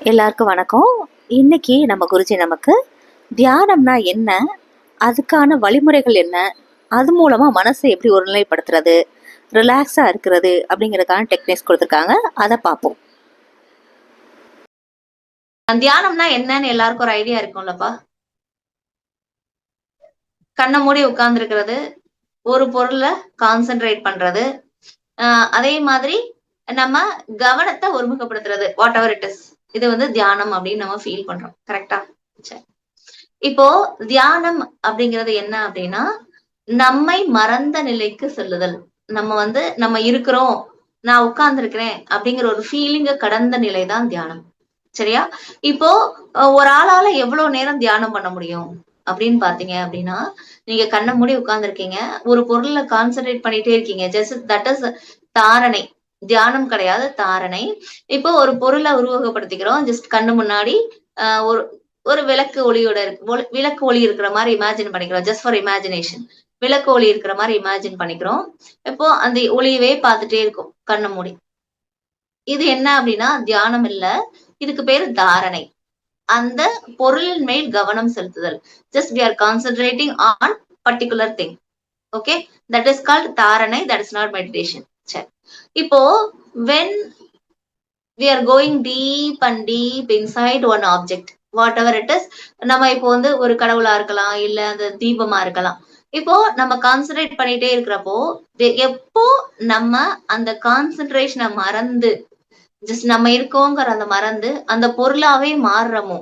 எல்லாருக்கும் வணக்கம். இன்னைக்கு நம்ம குருஜி நமக்கு தியானம்னா என்ன, அதுக்கான வழிமுறைகள் என்ன, அது மூலமா மனசை எப்படி ஒருநிலைப்படுத்துறது, ரிலாக்ஸா இருக்கிறது அப்படிங்கிறதுக்கான டெக்னிக்ஸ் கொடுத்துருக்காங்க. அதை பார்ப்போம். தியானம்னா என்னன்னு எல்லாருக்கும் ஒரு ஐடியா இருக்கும்லப்பா. கண்ணை மூடி உட்கார்ந்து இருக்கிறது, ஒரு பொருளை கான்சென்ட்ரேட் பண்றது, அதே மாதிரி நம்ம கவனத்தை ஒருமுகப்படுத்துறது, வாட் எவர் இட் இஸ், இது தியானம் அப்படின்னு நம்ம ஃபீல் பண்றோம். கரெக்டா? சரி, இப்போ தியானம் அப்படிங்கிறது என்ன அப்படின்னா, நம்மை மறந்த நிலைக்கு செல்லுதல். நம்ம இருக்கிறோம், நான் உட்கார்ந்து இருக்கிறேன் அப்படிங்கிற ஒரு ஃபீலிங்க கடந்த நிலைதான் தியானம். சரியா? இப்போ ஒரு ஆளால எவ்வளவு நேரம் தியானம் பண்ண முடியும் அப்படின்னு பாத்தீங்க அப்படின்னா, நீங்க கண்ணை மூடி உட்கார்ந்து இருக்கீங்க, ஒரு பொருள்ல கான்சென்ட்ரேட் பண்ணிட்டே இருக்கீங்க. ஜஸ்ட் தட் இஸ் தாரணை. தியானம் கிடையாது, தாரணை. இப்போ ஒரு பொருளை உருவகப்படுத்திக்கிறோம். ஜஸ்ட் கண்ணு முன்னாடி ஒரு ஒரு விளக்கு ஒளியோட விளக்கு ஒளி இருக்கிற மாதிரி இமேஜின் பண்ணிக்கிறோம். Just for imagination. விளக்கு ஒளி இருக்கிற மாதிரி இமேஜின் பண்ணிக்கிறோம். இப்போ அந்த ஒளியவே பார்த்துட்டே இருக்கும் கண்ணு மூடி. இது என்ன அப்படின்னா தியானம் இல்ல, இதுக்கு பேரு தாரணை. அந்த பொருளின் மேல் கவனம் செலுத்துதல். Just we are concentrating on particular thing. Okay, that is called தாரணை. That is not meditation. சரி, இப்போ when we are going deep and deep inside one object, whatever it is, நம்ம இப்போ ஒரு கடவுளா இருக்கலாம், இல்ல அந்த தீபமா இருக்கலாம். இப்போ நம்ம கான்சென்ட்ரேட் பண்ணிட்டே இருக்கிறப்போ எப்போ நம்ம அந்த கான்சென்ட்ரேஷனை மறந்து ஜஸ்ட் நம்ம இருக்கோங்கிற அந்த மறந்து அந்த பொருளாவே மாறுறமோ,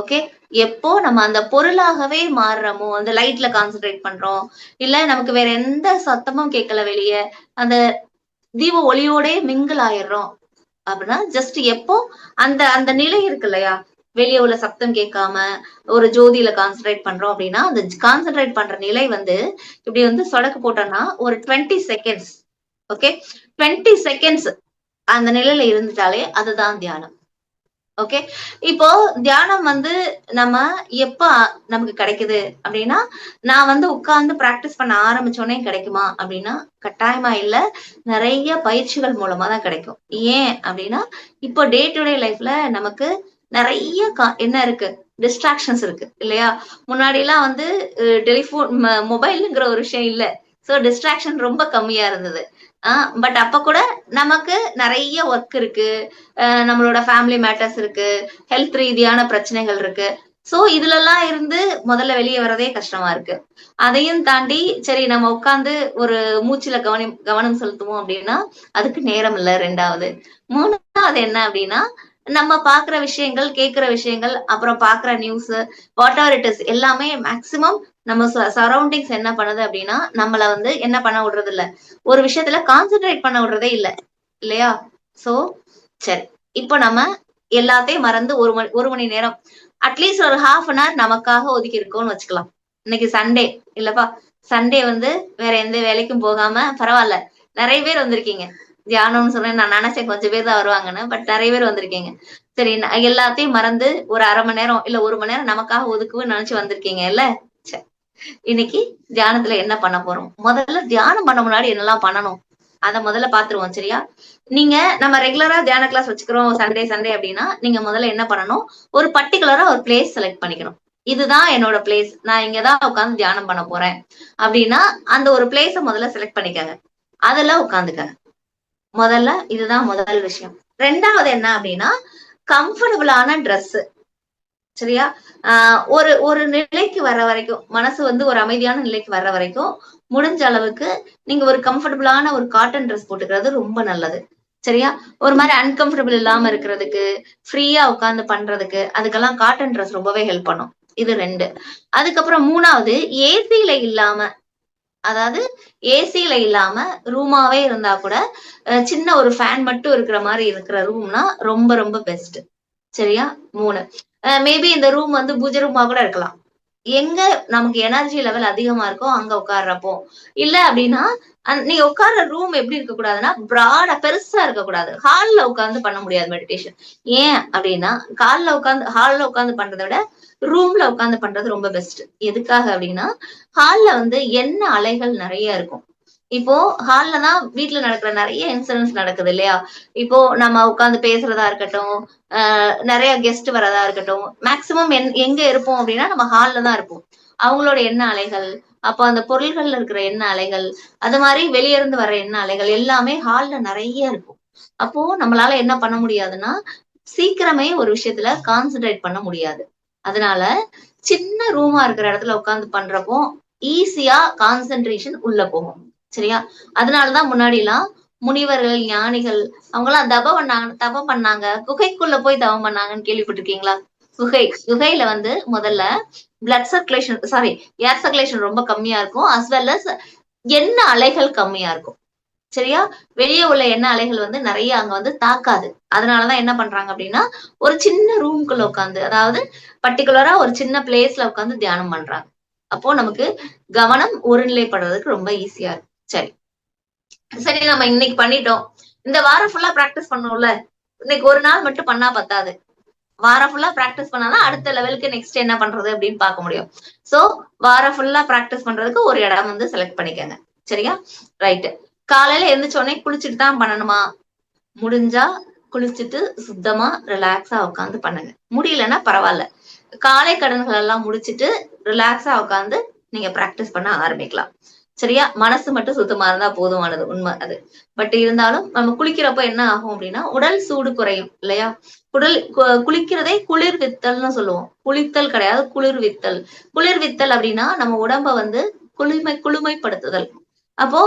ஓகே, எப்போ நம்ம அந்த பொருளாகவே மாறுறமோ, அந்த லைட்ல கான்சென்ட்ரேட் பண்றோம், இல்ல நமக்கு வேற எந்த சத்தமும் கேட்கல, வெளியே அந்த தீப ஒளியோட மிங்கிள் ஆயிடுறோம் அப்படின்னா, ஜஸ்ட் எப்போ அந்த அந்த நிலை இருக்கு இல்லையா, வெளியே உள்ள சத்தம் கேட்காம ஒரு ஜோதியில கான்சென்ட்ரேட் பண்றோம் அப்படின்னா, அந்த கான்சென்ட்ரேட் பண்ற நிலை இப்படி சொடக்கு போட்டோம்னா ஒரு 20 செகண்ட்ஸ், ஓகே, 20 செகண்ட்ஸ் அந்த நிலையில இருந்துட்டாலே அதுதான் தியானம். ஓகே, இப்போ தியானம் நம்ம எப்ப நமக்கு கிடைக்குது அப்படின்னா, நான் உட்கார்ந்து பிராக்டிஸ் பண்ண ஆரம்பிச்சோடனே கிடைக்குமா அப்படின்னா கட்டாயமா இல்ல, நிறைய பயிற்சிகள் மூலமா தான் கிடைக்கும். ஏன் அப்படின்னா, இப்போ டே டு டே லைஃப்ல நமக்கு நிறைய என்ன இருக்கு, டிஸ்ட்ராக்ஷன்ஸ் இருக்கு இல்லையா. முன்னாடி எல்லாம் டெலிபோன் மொபைலுங்கிற ஒரு விஷயம் இல்ல, சோ டிஸ்ட்ராக்ஷன் ரொம்ப கம்மியா இருந்தது. பட் அப்ப கூட நமக்கு நிறைய ஒர்க் இருக்கு, நம்மளோட ஃபேமிலி மேட்டர்ஸ் இருக்கு, ஹெல்த் ரீதியான பிரச்சனைகள் இருக்கு. சோ இதுல எல்லாம் இருந்து முதல்ல வெளியே வரதே கஷ்டமா இருக்கு. அதையும் தாண்டி சரி நம்ம உட்கார்ந்து ஒரு மூச்சுல கவனம் செலுத்துவோம் அப்படின்னா அதுக்கு நேரம் இல்ல. ரெண்டாவது, மூணாவது என்ன அப்படின்னா, நம்ம பாக்குற விஷயங்கள், கேட்கிற விஷயங்கள், அப்புறம் பாக்குற news, what ever it is, எல்லாமே மேக்சிமம் நம்ம சரௌண்டிங்ஸ் என்ன பண்ணுது அப்படின்னா நம்மள என்ன பண்ண விடுறது இல்ல, ஒரு விஷயத்துல கான்சென்ட்ரேட் பண்ண விடுறதே இல்ல இல்லையா. சோ சரி, இப்போ நம்ம எல்லாத்தையும் மறந்து ஒரு மணி நேரம் அட்லீஸ்ட் ஒரு ½ an hour நமக்காக ஒதுக்கி இருக்கோம்னு வச்சுக்கலாம். இன்னைக்கு சண்டே இல்லப்பா, சண்டே வேற எந்த வேலைக்கும் போகாம பரவாயில்ல, நிறைய பேர் வந்திருக்கீங்க. தியானம்னு சொல்றேன், நான் நினைச்சேன் கொஞ்சம் பேர் தான் வருவாங்கன்னு, பட் நிறைய பேர் வந்திருக்கீங்க. சரி, எல்லாத்தையும் மறந்து ஒரு ½ மணி நேரம் இல்ல 1 மணி நேரம் நமக்காக ஒதுக்குன்னு நினைச்சு வந்திருக்கீங்க இல்ல. சரி, இன்னைக்கு தியானத்துல என்ன பண்ண போறோம், முதல்ல தியானம் பண்ண முன்னாடி என்னெல்லாம் பண்ணணும் அத முதல்ல பாத்துருவோம். சரியா? நீங்க நம்ம ரெகுலரா தியான கிளாஸ் வச்சுக்கிறோம் சண்டே சண்டே அப்படின்னா, நீங்க முதல்ல என்ன பண்ணணும், ஒரு பர்டிகுலரா ஒரு பிளேஸ் செலக்ட் பண்ணிக்கணும். இதுதான் என்னோட பிளேஸ், நான் இங்கதான் உட்காந்து தியானம் பண்ண போறேன் அப்படின்னா அந்த ஒரு பிளேஸ முதல்ல செலக்ட் பண்ணிக்கங்க, அதுல உட்காந்துக்கங்க. முதல்ல இதுதான் முதல் விஷயம். ரெண்டாவது என்ன அப்படின்னா, கம்ஃபர்டபுளான ட்ரெஸ். சரியா? ஒரு ஒரு நிலைக்கு வர்ற வரைக்கும், மனசு ஒரு அமைதியான நிலைக்கு வர்ற வரைக்கும் முடிஞ்ச அளவுக்கு நீங்க ஒரு கம்ஃபர்டபுளான ஒரு காட்டன் ட்ரெஸ் போட்டுக்கிறது ரொம்ப நல்லது. சரியா? ஒரு மாதிரி அன்கம்ஃபர்டபுள் இல்லாம இருக்கிறதுக்கு, ஃப்ரீயா உட்கார்ந்து பண்றதுக்கு, அதுக்கெல்லாம் காட்டன் ட்ரெஸ் ரொம்பவே ஹெல்ப் பண்ணும். இது 2. அதுக்கப்புறம் 3வது, ஏசில இல்லாம, அதாவது ஏசில இல்லாம ரூமாவே இருந்தா கூட சின்ன ஒரு ஃபேன் மட்டும் இருக்கிற மாதிரி இருக்கிற ரூம்னா ரொம்ப ரொம்ப பெஸ்ட். சரியா? 3. மேபி இந்த ரூம் பூஜை ரூமா கூட இருக்கலாம். எங்க நமக்கு எனர்ஜி லெவல் அதிகமா இருக்கோ அங்க உட்கார்றப்போ, இல்ல அப்படின்னா நீங்க உட்கார்ற ரூம் எப்படி இருக்க கூடாதுன்னா பிராடா பெருசா இருக்கக்கூடாது. ஹால்ல உட்கார்ந்து பண்ண முடியாது மெடிடேஷன். ஏன் அப்படின்னா, ஹால்ல உட்கார்ந்து பண்றதை விட ரூம்ல உட்கார்ந்து பண்றது ரொம்ப பெஸ்ட். எதுக்காக அப்படின்னா, ஹால்ல எண்ண அலைகள் நிறைய இருக்கும். இப்போ ஹால்ல தான் வீட்ல நடக்கிற நிறைய இன்சிடென்ட்ஸ் நடக்குது இல்லையா? இப்போ நம்ம உட்கார்ந்து பேசுறதா இருக்கட்டும், நிறைய கெஸ்ட் வரதா இருக்கட்டும், மேக்ஸிமம் எங்க இருப்போம் அப்படின்னா நம்ம ஹால்ல தான் இருப்போம். அவங்களோட எண்ண அலைகள், அப்போ அந்த பொருள்கள்ல இருக்கிற எண்ண அலைகள், அது மாதிரி வெளிய இருந்து வர எண்ண அலைகள் எல்லாமே ஹால்ல நிறைய இருக்கும். அப்போ நம்மளால என்ன பண்ண முடியாதுன்னா, சீக்கிரமே ஒரு விஷயத்துல கான்சென்ட்ரேட் பண்ண முடியாது. அதனால சின்ன ரூமா இருக்கிற இடத்துல உட்கார்ந்து பண்றப்போ ஈஸியா கான்சென்ட்ரேஷன் உள்ள போகும். சரியா? அதனாலதான் முன்னாடி எல்லாம் முனிவர்கள், ஞானிகள் அவங்கெல்லாம் தபம் பண்ணாங்க. குகைக்குள்ள போய் தவம் பண்ணாங்கன்னு கேள்விப்பட்டிருக்கீங்களா? குகையில வந்து முதல்ல பிளட் சர்க்குலேஷன் ஏர் சர்க்குலேஷன் ரொம்ப கம்மியா இருக்கும். அஸ் வெல் அஸ் எண்ண அலைகள் கம்மியா இருக்கும். சரியா? வெளியே உள்ள எண்ண அலைகள் வந்து நிறைய அங்க வந்து தாக்காது. அதனாலதான் என்ன பண்றாங்க அப்படின்னா, ஒரு சின்ன ரூம்குள்ள உட்காந்து, அதாவது பர்டிகுலரா ஒரு சின்ன பிளேஸ்ல உட்காந்து தியானம் பண்றாங்க. அப்போ நமக்கு கவனம் ஒருநிலைப்படுறதுக்கு ரொம்ப ஈஸியா இருக்கும். சரி சரி, நம்ம இன்னைக்கு பண்ணிட்டோம். இந்த வாரம் ஃபுல்லா பிராக்டிஸ் பண்ணோம்ல, இன்னைக்கு ஒரு நாள் மட்டும் பண்ணா பத்தாது. வாரம் ஃபுல்லா பிராக்டிஸ் பண்ணாதான் அடுத்த லெவலுக்கு நெக்ஸ்ட் என்ன பண்றது அப்படின்னு பார்க்க முடியும். சோ வாரம் ஃபுல்லா பிராக்டிஸ் பண்றதுக்கு ஒரு இடம் வந்து செலக்ட் பண்ணிக்கோங்க. சரியா? ரைட். காலையில எந்திரிச்ச உடனே குளிச்சுட்டு தான் பண்ணணுமா? முடிஞ்சா குளிச்சுட்டு சுத்தமா ரிலாக்ஸா உட்காந்து பண்ணுங்க. முடியலன்னா பரவாயில்ல. காலை கடன்கள் எல்லாம் முடிச்சிட்டு ரிலாக்ஸா உட்காந்து நீங்க பிராக்டிஸ் பண்ண ஆரம்பிக்கலாம். சரியா? மனசு மட்டும் சுத்தமா இருந்தா போதுமானது, உண்மை அது. பட் இருந்தாலும் நம்ம குளிக்கிறப்ப என்ன ஆகும் அப்படின்னா உடல் சூடு குறையும் இல்லையா? குளிக்கிறதே குளிர் வித்தல்னு சொல்லுவோம். குளித்தல் கிடையாது, குளிர் வித்தல். குளிர் வித்தல் அப்படின்னா நம்ம உடம்ப வந்து குளுமைப்படுத்துதல். அப்போ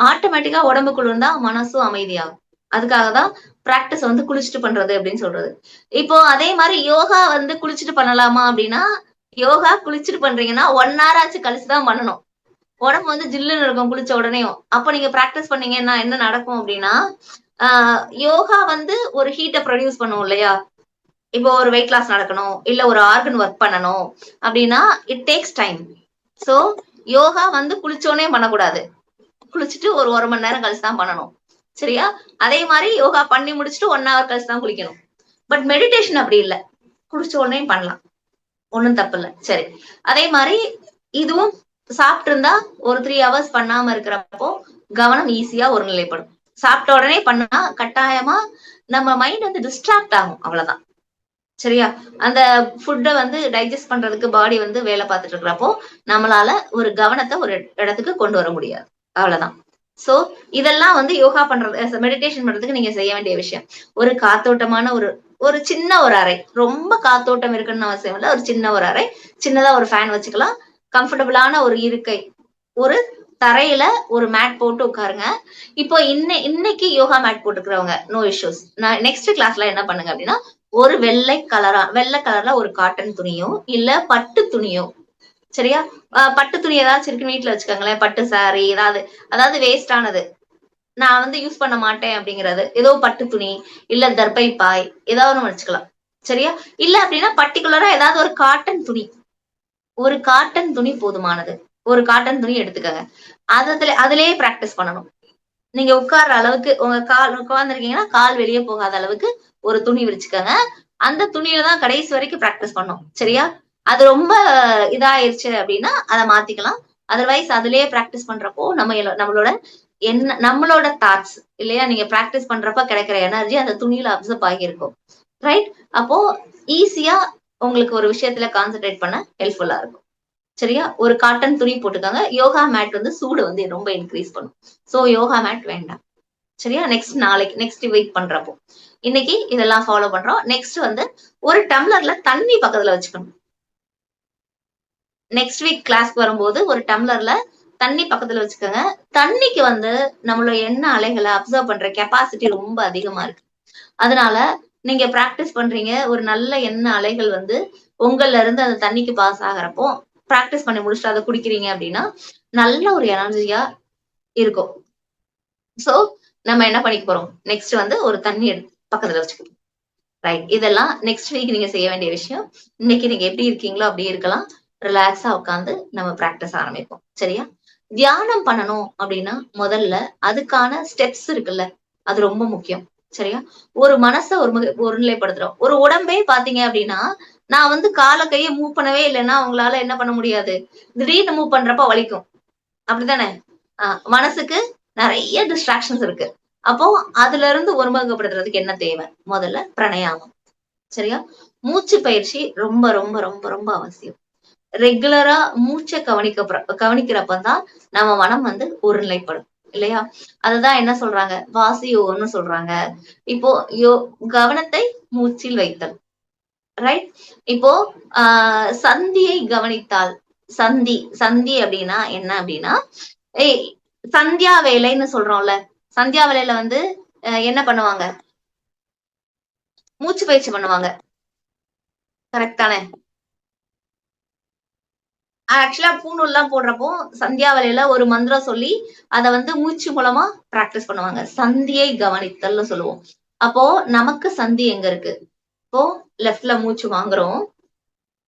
ஆட்டோமேட்டிக்கா உடம்பு குளிர்ந்தா மனசும் அமைதியாகும். அதுக்காகதான் பிராக்டிஸ் வந்து குளிச்சுட்டு பண்றது அப்படின்னு சொல்றது. இப்போ அதே மாதிரி யோகா வந்து குளிச்சுட்டு பண்ணலாமா அப்படின்னா, யோகா குளிச்சுட்டு பண்றீங்கன்னா 1 hour ஆச்சு கழிச்சுதான் பண்ணணும். உடம்பு வந்து ஜில்லுன்னு இருக்கும் குளிச்ச உடனேயும். அப்ப நீங்க பிராக்டிஸ் பண்ணீங்கன்னா என்ன நடக்கும் அப்படின்னா, யோகா வந்து ஒரு ஹீட்டை ப்ரொடியூஸ் பண்ணும் இல்லையா? இப்போ ஒரு வெயிட் லாஸ் நடக்கணும், இல்ல ஒரு ஆர்கன் ஒர்க் பண்ணணும் அப்படின்னா it takes time. So yoga வந்து குளிச்சோடனே பண்ணக்கூடாது. குளிச்சுட்டு ஒரு 1 மணி நேரம் கழிச்சு தான் பண்ணணும். சரியா? அதே மாதிரி யோகா பண்ணி முடிச்சுட்டு 1 hour கழிச்சு தான் குளிக்கணும். பட் மெடிடேஷன் அப்படி இல்லை, குளிச்ச உடனே பண்ணலாம், ஒண்ணும் தப்பு இல்லை. சரி, அதே மாதிரி இதுவும் சாப்பிட்டு இருந்தா ஒரு 3 hours பண்ணாம இருக்கிறப்போ கவனம் ஈஸியா ஒருநிலைப்படும். சாப்பிட்ட உடனே பண்ணா கட்டாயமா நம்ம மைண்ட் வந்து டிஸ்ட்ராக்ட் ஆகும், அவ்வளவுதான். சரியா? அந்த ஃபுட்டை வந்து டைஜஸ்ட் பண்றதுக்கு பாடி வந்து வேலை பார்த்துட்டு இருக்கிறப்போ நம்மளால ஒரு கவனத்தை ஒரு இடத்துக்கு கொண்டு வர முடியாது, அவ்வளவுதான். சோ இதெல்லாம் வந்து யோகா பண்றது, மெடிடேஷன் பண்றதுக்கு நீங்க செய்ய வேண்டிய விஷயம். ஒரு காத்தோட்டமான ஒரு ஒரு சின்ன ஒரு அறை, ரொம்ப காத்தோட்டம் இருக்குன்னு அவசியம் இல்லை, ஒரு சின்ன ஒரு அறை, சின்னதா ஒரு ஃபேன் வச்சுக்கலாம், கம்ஃபர்டபுளான ஒரு இருக்கை, ஒரு தரையில ஒரு மேட் போட்டு உட்காருங்க. இப்போ இன்னைக்கு யோகா மேட் போட்டுக்கிறவங்க நோ இஷ்யூஸ். நான் நெக்ஸ்ட் கிளாஸ்ல என்ன பண்ணுங்க அப்படின்னா, ஒரு வெள்ளை கலர்ல ஒரு காட்டன் துணியோ இல்ல பட்டு துணியோ, சரியா? பட்டு துணி ஏதாச்சும் இருக்குன்னு வீட்டுல வச்சுக்கோங்களேன், பட்டு சாரி ஏதாவது, அதாவது வேஸ்ட் ஆனது, நான் வந்து யூஸ் பண்ண மாட்டேன் அப்படிங்கிறது, ஏதோ பட்டு துணி இல்ல தர்பை பாய் ஏதாவது ஒண்ணு வச்சுக்கலாம். சரியா? இல்ல அப்படின்னா பர்டிகுலரா ஏதாவது ஒரு காட்டன் துணி, ஒரு காட்டன் துணி போதுமானது. ஒரு காட்டன் துணி எடுத்துக்கங்க. அதுலயே பிராக்டிஸ் பண்ணணும். நீங்க உட்கார்ற அளவுக்கு உங்க கால் உட்கார்ந்துருக்கீங்கன்னா கால் வெளியே போகாத அளவுக்கு ஒரு துணி விரிச்சுக்கோங்க. அந்த துணியில தான் கடைசி வரைக்கும் பிராக்டிஸ் பண்ணும். சரியா? அது ரொம்ப இதாயிருச்சு அப்படின்னா அதை மாத்திக்கலாம். அதர்வைஸ் அதுலயே பிராக்டிஸ் பண்றப்போ நம்மளோட தாட்ஸ் இல்லையா, நீங்க பிராக்டிஸ் பண்றப்ப கிடைக்கிற எனர்ஜி அந்த துணியில அப்சர்வ் ஆகியிருக்கும். ரைட்? அப்போ ஈஸியா உங்களுக்கு ஒரு விஷயத்துல கான்சென்ட்ரேட் பண்ண ஹெல்ப்ஃபுல்லா இருக்கும். சரியா? ஒரு காட்டன் துணி போட்டுக்கோங்க. யோகா மேட் வந்து சூடு வந்து ரொம்ப இன்க்ரீஸ் பண்ணும். சோ யோகா மேட் வேண்டாம். சரியா? நெக்ஸ்ட் வீக் பண்றப்போ, இன்னைக்கு இதெல்லாம் ஃபாலோ பண்றோம். நெக்ஸ்ட் வந்து ஒரு டம்ளர்ல தண்ணி பக்கத்துல வச்சுக்கணும். நெக்ஸ்ட் வீக் கிளாஸ்க்கு வரும்போது ஒரு டம்ளர்ல தண்ணி பக்கத்துல வச்சுக்கோங்க. தண்ணிக்கு வந்து நம்மளோட எண்ண அலைகளை அப்சர்வ் பண்ற கெப்பாசிட்டி ரொம்ப அதிகமா இருக்கு. அதனால நீங்க பிராக்டிஸ் பண்றீங்க, ஒரு நல்ல எண்ண அலைகள் வந்து உங்கள்ல இருந்து அந்த தண்ணிக்கு பாஸ் ஆகிறப்போ பிராக்டிஸ் பண்ணி முடிச்சுட்டு அதை குடிக்கிறீங்க அப்படின்னா நல்ல ஒரு எனர்ஜியா இருக்கும். சோ நம்ம என்ன பண்ணிக்க போறோம், நெக்ஸ்ட் வந்து ஒரு தண்ணி எடுத்து பக்கத்துல வச்சுக்கணும். ரைட்? இதெல்லாம் நெக்ஸ்ட் வீக் நீங்க செய்ய வேண்டிய விஷயம். இன்னைக்கு நீங்க எப்படி இருக்கீங்களோ அப்படி இருக்கலாம், ரிலாக்ஸா உட்காந்து நம்ம பிராக்டிஸ் ஆரம்பிப்போம். சரியா? தியானம் பண்ணணும் அப்படின்னா முதல்ல அதுக்கான ஸ்டெப்ஸ் இருக்குல்ல, அது ரொம்ப முக்கியம். சரியா? ஒரு மனசை ஒருநிலைப்படுத்துறோம். ஒரு உடம்பே பாத்தீங்க அப்படின்னா, நான் வந்து கால கையை மூவ் பண்ணவே இல்லைன்னா உங்களால என்ன பண்ண முடியாது, திடீர்னு மூவ் பண்றப்ப வலிக்கும், அப்படித்தானே? மனசுக்கு நிறைய டிஸ்ட்ராக்ஷன்ஸ் இருக்கு. அப்போ அதுல இருந்து ஒருமுகப்படுத்துறதுக்கு என்ன தேவை? முதல்ல பிராணாயாமம். சரியா? மூச்சு பயிற்சி ரொம்ப ரொம்ப ரொம்ப ரொம்ப அவசியம். ரெகுலரா மூச்சை கவனிக்கிறப்பதான் நம்ம மனம் வந்து ஒருநிலைப்படும் இல்லையா? அதுதான் என்ன சொல்றாங்க, வாசி யோகம்னு சொல்றாங்க. இப்போ கவனத்தை மூச்சில் வைத்தல். ரைட்? இப்போ சந்தியை கவனித்தால், சந்தி சந்தி அப்படின்னா என்ன அப்படின்னா, ஏய் சந்தியா வேலைன்னு சொல்றோம்ல, சந்தியா வேலையில வந்து என்ன பண்ணுவாங்க, மூச்சு பயிற்சி பண்ணுவாங்க. கரெக்ட் தானே? ஆக்சுவலா பூணூல் எல்லாம் போடுறப்போ சந்தியா வேலையில ஒரு மந்திரம் சொல்லி அத வந்து மூச்சு மூலமா பிராக்டிஸ் பண்ணுவாங்க. சந்தியை கவனித்தல்னு சொல்லுவோம். அப்போ நமக்கு சந்தி எங்க இருக்கு? இப்போ லெஃப்ட்ல மூச்சு வாங்குறோம்.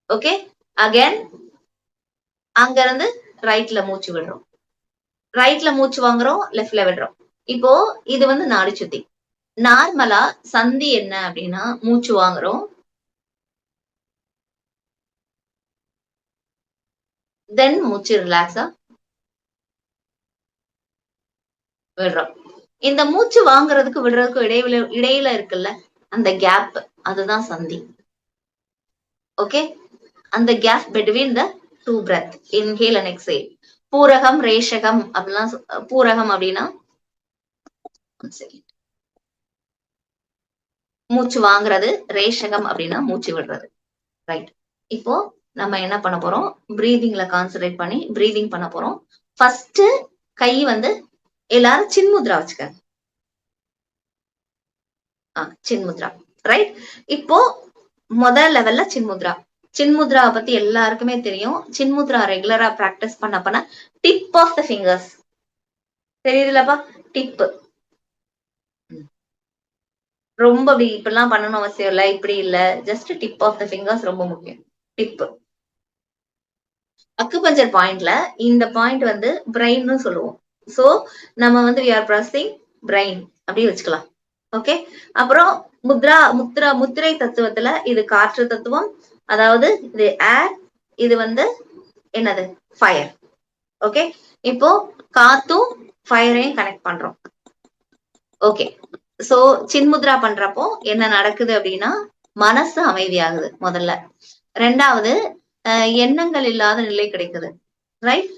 ஓகே, அகைன் அங்க இருந்து ரைட்ல மூச்சு விடுறோம். ரைட்ல மூச்சு வாங்குறோம், லெஃப்ட்ல விடுறோம். இப்போ இது வந்து நாடி சுத்தி. நார்மலா சந்தி என்ன அப்படின்னா, மூச்சு வாங்குறோம், தென் மூச்சு ரிலாக்ஸா விடுறோம். இந்த மூச்சு வாங்குறதுக்கு விடுறதுக்கு இடையில இருக்குல்ல அந்த கேப், அதுதான் சந்தி. ஓகே, அந்த gap between the two breath, inhale and exhale. பூரகம் ரேஷகம் அப்படிலாம் பூரகம் அப்படின்னா மூச்சு வாங்குறது, ரேஷகம் அப்படின்னா மூச்சு விடுறது. ரைட்? இப்போ நம்ம என்ன பண்ண போறோம், பிரீதிங்ல கான்சென்ட்ரேட் பண்ணி பிரீதிங் பண்ண போறோம். ஃபர்ஸ்ட் கை வந்து எல்லாரும் சின்முத்ரா வச்சுக்க. சின்முத்ரா. ரைட்? இப்போ முதல் லெவல்ல சின்முத்ரா. சின்முத்ரா பத்தி எல்லாருக்குமே தெரியும். சின்முத்ரா ரெகுலரா பிராக்டிஸ் பண்ண டிப் ஆஃப் த ஃபிங்கர்ஸ் தெரியுதுலப்பா, டிப். ரொம்ப அப்படி இப்படிலாம் பண்ணணும் அவசியம் இல்ல, இப்படி இல்ல, just tip of the fingers ரொம்ப முக்கியம். டிப். அக்குபஞ்சர் பாயிண்ட்ல இந்த பாயிண்ட் வந்து பிரெயின்னு சொல்லுவோம். சோ நம்ம வந்து we are pressing brain அப்படி வச்சுக்கலாம். ஓகே, அப்புறம் முத்திரை தத்துவத்துல இது காற்று தத்துவம், அதாவது இது ஏர், இது வந்து என்னது, ஃபயர். ஓகே, இப்போ காத்தும் ஃபயரையும் கனெக்ட் பண்றோம். ஓகே, சோ சின்முத்ரா பண்றப்போ என்ன நடக்குது அப்படின்னா, மனசு அமைதியாகுது முதல்ல. ரெண்டாவது, எண்ணங்கள் இல்லாத நிலை கிடைக்குது. ரைட்?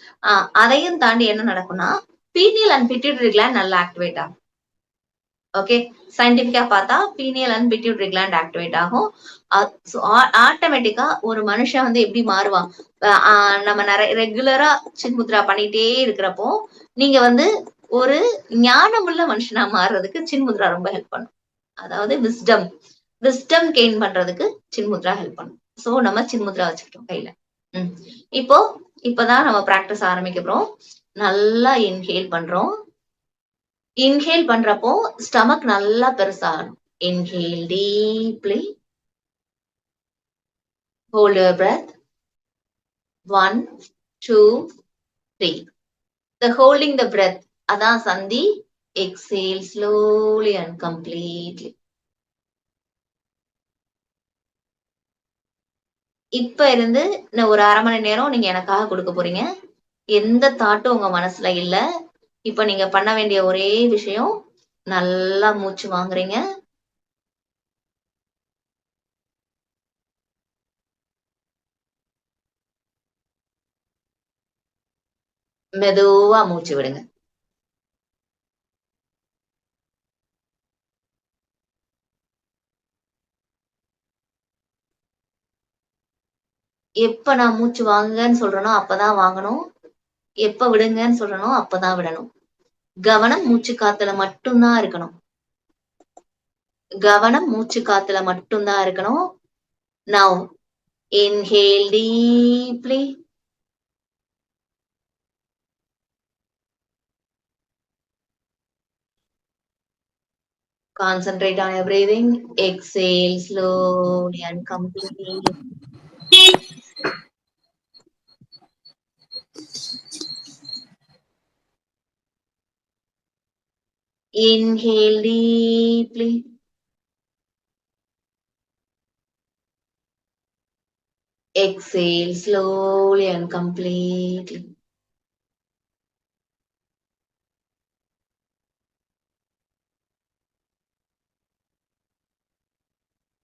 அதையும் தாண்டி என்ன நடக்கும்னா, பீனியல் அண்ட் பிட்யூட்டரி கிளாண்ட் நல்லா ஆக்டிவேட் ஆகும். ஓகே, சயின்டிபிக்கா பார்த்தா pineal and pituitary gland activate ஆகும். ஆட்டோமேட்டிக்கா ஒரு மனுஷன் வந்து எப்படி மாறுவான், நம்ம நிறைய ரெகுலரா சின்முத்ரா பண்ணிட்டே இருக்கிறப்போ நீங்க வந்து ஒரு ஞானமுள்ள மனுஷனா மாறுறதுக்கு சின்முத்ரா ரொம்ப ஹெல்ப் பண்ணும். அதாவது விஸ்டம் கெயின் பண்றதுக்கு சின்முத்ரா ஹெல்ப் பண்ணும். சோ நம்ம சின்முத்ரா வச்சுக்கிட்டோம் கையில. இப்போ இப்பதான் நம்ம பிராக்டிஸ் ஆரம்பிக்க போறோம். நல்லா இன்ஹேல் பண்றோம். இன்ஹேல் பண்றப்போ ஸ்டமக் நல்லா பெருசாகணும். Inhale deeply, hold your breath. 1 2 3. The holding the breath அதான் சந்தி. Exhale slowly and completely. இப்ப இருந்து ஒரு 1/2 மணி நேரம் நீங்க எனக்காக கொடுக்க போறீங்க. எந்த தாட்டும் உங்க மனசுல இல்ல. இப்ப நீங்க பண்ண வேண்டிய ஒரே விஷயம், நல்லா மூச்சு வாங்குறீங்க, மெதுவா மூச்சு விடுங்க. எப்ப நான் மூச்சு வாங்குங்கன்னு சொல்றேனோ அப்பதான் வாங்கணும், எப்ப விடுங்கன்னு சொல்றேனோ அப்பதான் விடணும். கவனம் மூச்சு காத்துல மட்டும்தான் இருக்கணும். கவனம் மூச்சு காத்துல மட்டும்தான் இருக்கணும். Now inhale deeply. Concentrate on your breathing. Exhale slowly and completely. Inhale deeply. Exhale slowly and completely.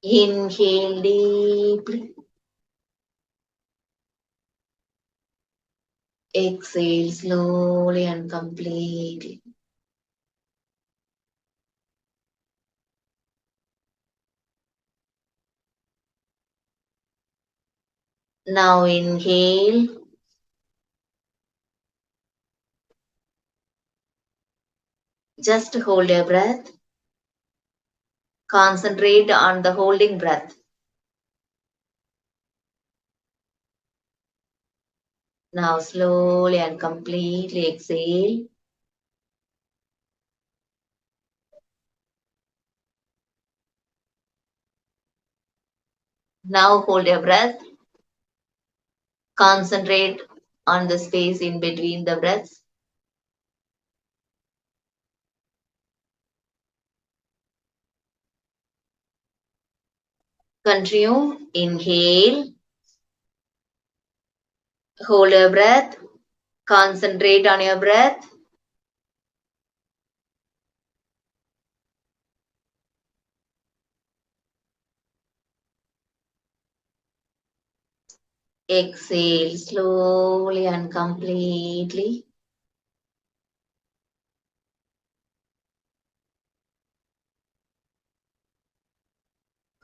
Inhale deeply. Exhale slowly and completely. Now inhale. Just hold your breath. Concentrate on the holding breath. Now slowly and completely exhale. Now hold your breath. Concentrate on the space in between the breaths. Continue. Inhale. Hold your breath. Concentrate on your breath. Exhale slowly and completely.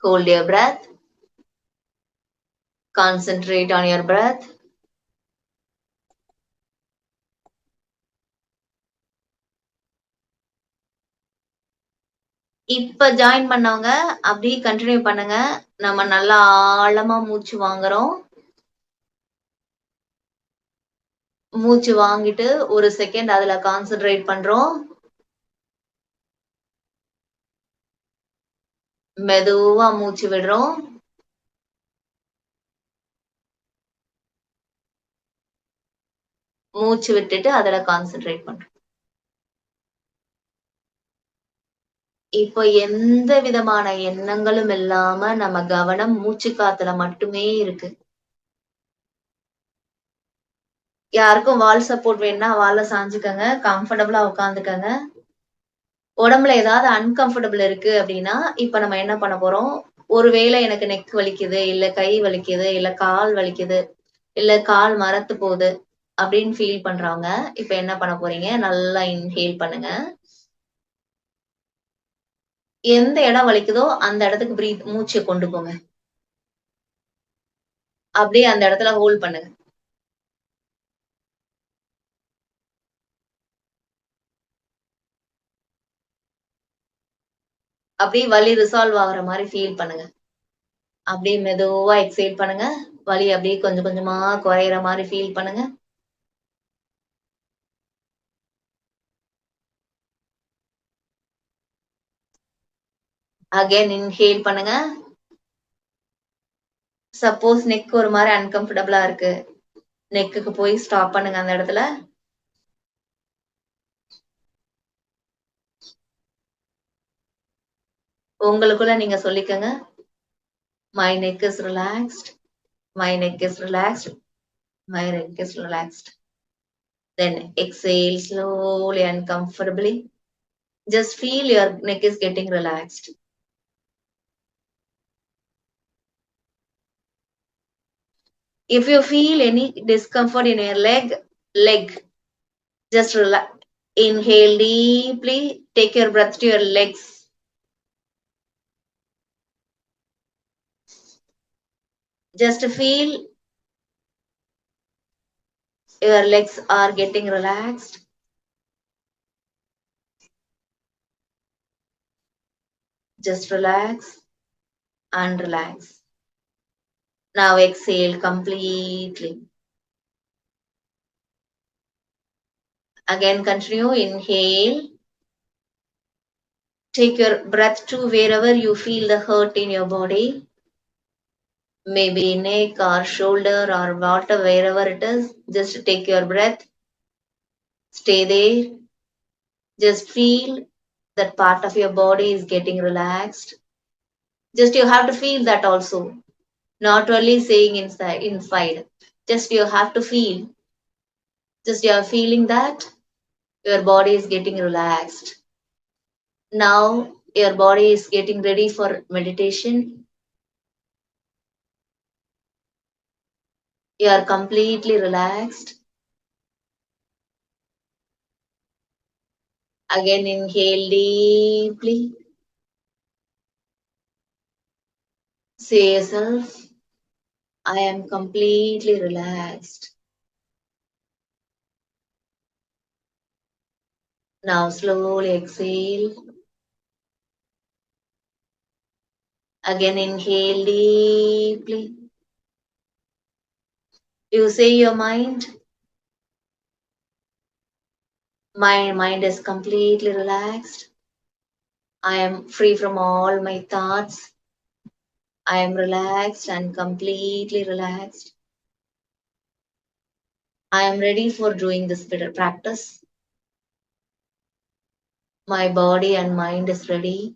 Hold your breath. Concentrate on your breath. இப்ப join பண்ணவங்க அப்படியே continue பண்ணுங்க. நம்ம நல்லா ஆழமா மூச்சு வாங்குறோம். மூச்சு வாங்கிட்டு ஒரு செகண்ட் அதுல கான்சென்ட்ரேட் பண்றோம். மெதுவா மூச்சு விடுறோம். மூச்சு விட்டுட்டு அதுல கான்சென்ட்ரேட் பண்றோம். இப்போ எந்த விதமான எண்ணங்களும் இல்லாம நம்ம கவனம் மூச்சு காத்துல மட்டுமே இருக்கு. யாருக்கும் வால் சப்போர்ட் வேணும்னா வால்ல சாஞ்சுக்கங்க. கம்ஃபர்டபுளா உட்காந்துக்கங்க. உடம்புல ஏதாவது அன்கம்ஃபர்டபுள் இருக்கு அப்படின்னா, இப்ப நம்ம என்ன பண்ண போறோம்? ஒருவேளை எனக்கு நெக் வலிக்குது, இல்ல கை வலிக்குது, இல்ல கால் வலிக்குது, இல்ல கால் மரத்து போகுது அப்படின்னு ஃபீல் பண்றவங்க, இப்ப என்ன பண்ண போறீங்க? நல்லா இன்ஹேல் பண்ணுங்க. எந்த இடம் வலிக்குதோ அந்த இடத்துக்கு மூச்ச கொண்டு போங்க. அப்படியே அந்த இடத்துல ஹோல்ட் பண்ணுங்க. அப்படியே வலி ரிசால்வ் ஆகுற மாரி ஃபீல் பண்ணுங்க. அப்படியே மெதுவா எக்ஸேல் பண்ணுங்க. வலி அப்படியே கொஞ்சம் கொஞ்சமா குறையிற மாரி ஃபீல் பண்ணுங்க. அகைன் இன்ஹேல் பண்ணுங்க. சப்போஸ் நெக் ஒரு மாரி அன்கம்ஃபர்டபுளா இருக்கு. நெக்குக்கு போய் ஸ்டாப் பண்ணுங்க அந்த இடத்துல. உங்களுக்குள்ள நீங்க சொல்லிக்கங்க. My neck is relaxed. My neck is relaxed. My neck is relaxed. Then exhale slowly and comfortably. Just feel your neck is getting relaxed. If you feel any discomfort in your leg, just relax. Inhale deeply. Take your breath to your legs. Just feel your legs are getting relaxed. Just relax and relax. Now exhale completely. Again continue. Inhale. Take your breath to wherever you feel the hurt in your body. Maybe neck or shoulder or whatever, wherever it is. Just take your breath. Stay there. Just feel that part of your body is getting relaxed. Just you have to feel that also. Not only saying inside. Just you have to feel. Just you are feeling that your body is getting relaxed. Now your body is getting ready for meditation. You are completely relaxed. Again, inhale deeply. Say yourself, I am completely relaxed. Now slowly exhale. Again, inhale deeply. You say your mind, my mind is completely relaxed. I am free from all my thoughts. I am relaxed and completely relaxed. I am ready for doing this better practice. My body and mind is ready.